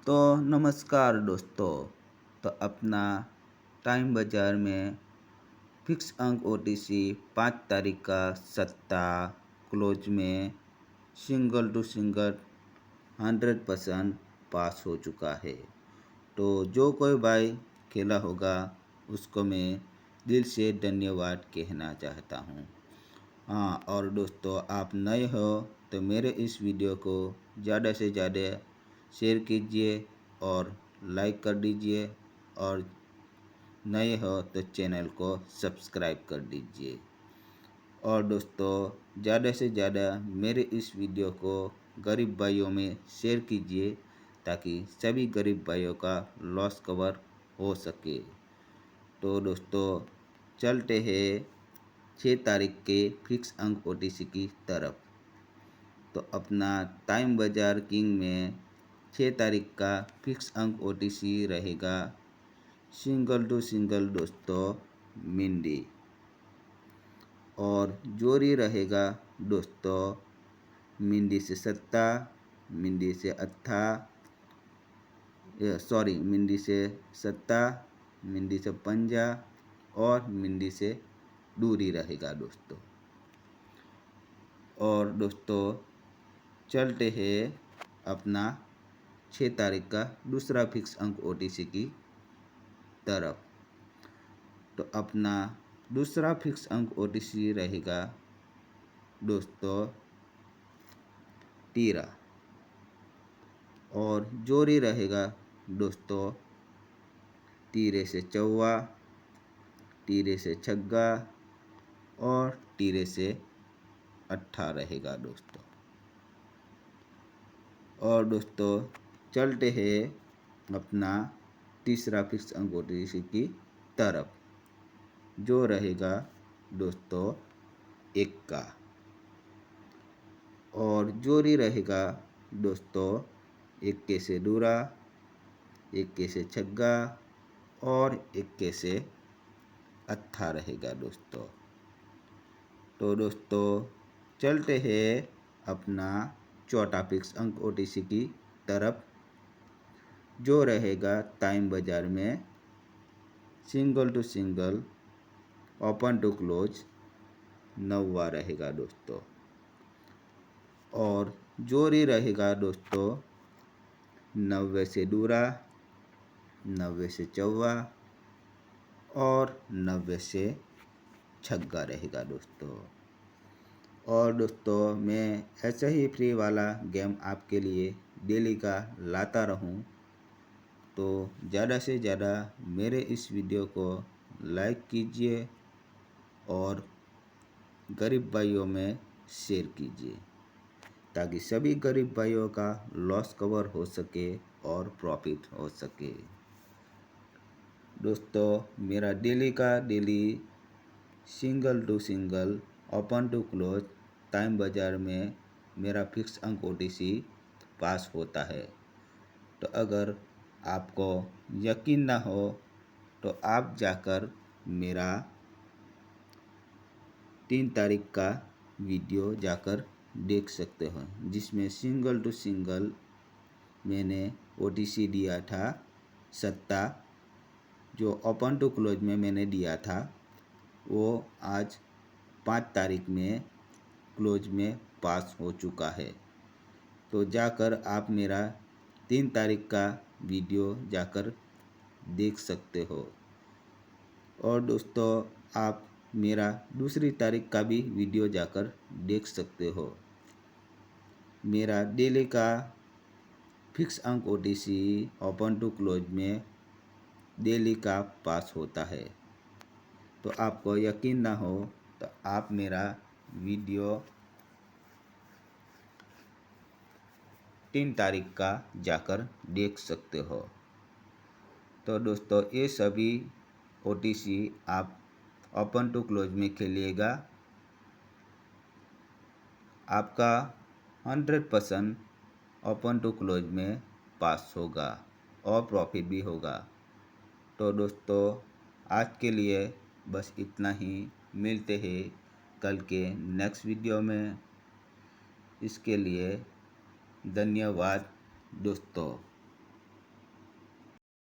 तो नमस्कार दोस्तों। तो अपना टाइम बाज़ार में फिक्स अंक ओटीसी 5 तारीख का सट्टा क्लोज में सिंगल टू सिंगल 100% पास हो चुका है। तो जो कोई भाई खेला होगा उसको मैं दिल से धन्यवाद कहना चाहता हूँ। हाँ, और दोस्तों आप नए हो तो मेरे इस वीडियो को ज़्यादा से ज़्यादा शेयर कीजिए और लाइक कर दीजिए, और नए हो तो चैनल को सब्सक्राइब कर दीजिए। और दोस्तों ज़्यादा से ज़्यादा मेरे इस वीडियो को गरीब भाइयों में शेयर कीजिए ताकि सभी गरीब भाइयों का लॉस कवर हो सके। तो दोस्तों चलते हैं 6 तारीख के फिक्स अंक ओटीसी की तरफ। तो अपना टाइम बाज़ार किंग में 6 तारीख का फिक्स अंक ओटीसी रहेगा सिंगल टू सिंगल दोस्तों मिंडी, और जोड़ी रहेगा दोस्तों मिंडी से सट्टा, मिंडी से अट्ठा, मिंडी से सट्टा, मिंडी से पंजा और मिंडी से दूरी रहेगा दोस्तों। और दोस्तों चलते हैं अपना 6 तारीख का दूसरा फिक्स अंक ओटीसी की तरफ। तो अपना दूसरा फिक्स अंक ओटीसी रहेगा दोस्तों तीरा, और जोड़ी रहेगा दोस्तों तीरे से चौवा, तीरे से छग्गा और तीरे से अट्ठा रहेगा दोस्तों। और दोस्तों चलते हैं अपना तीसरा फिक्स अंक ओटीसी की तरफ, जो रहेगा दोस्तों इक्का, और जोड़ी रहेगा दोस्तों इक्के से दूरा, इक्के से छग्गा और इक्के से अट्ठा रहेगा दोस्तों। तो दोस्तों चलते हैं अपना चौथा फिक्स अंक ओटीसी की तरफ, जो रहेगा टाइम बाज़ार में single to single open to close 9वां रहेगा दोस्तों, और जोड़ी रहेगा दोस्तों 90 से दूरा, 90 से चौवा और 90 से छग्गा रहेगा दोस्तों। और दोस्तों मैं ऐसा ही फ्री वाला गेम आपके लिए डेली का लाता रहूं, तो ज़्यादा से ज़्यादा मेरे इस वीडियो को लाइक कीजिए और गरीब भाइयों में शेयर कीजिए ताकि सभी गरीब भाइयों का लॉस कवर हो सके और प्रॉफिट हो सके। दोस्तों मेरा डेली का daily single to single open to close time बाज़ार में मेरा फिक्स अंक ओटीसी पास होता है। तो अगर आपको यकीन ना हो तो आप जाकर मेरा 3 तारीख का वीडियो जाकर देख सकते हो, जिसमें सिंगल टू सिंगल मैंने ओटीसी दिया था सट्टा, जो ओपन टू क्लोज में मैंने दिया था वो आज 5 तारीख में क्लोज में पास हो चुका है। तो जाकर आप मेरा 3 तारीख का वीडियो जाकर देख सकते हो। और दोस्तों आप मेरा दूसरी तारीख का भी वीडियो जाकर देख सकते हो। मेरा डेली का फिक्स अंक ओटीसी ओपन टू क्लोज में डेली का पास होता है। तो आपको यकीन ना हो तो आप मेरा वीडियो 3 तारीख का जाकर देख सकते हो। तो दोस्तों ये सभी ओटीसी आप ओपन टू क्लोज में खेलिएगा, आपका 100% ओपन टू क्लोज में पास होगा और प्रॉफिट भी होगा। तो दोस्तों आज के लिए बस इतना ही, मिलते हैं कल के नेक्स्ट वीडियो में। इसके लिए धन्यवाद दोस्तों।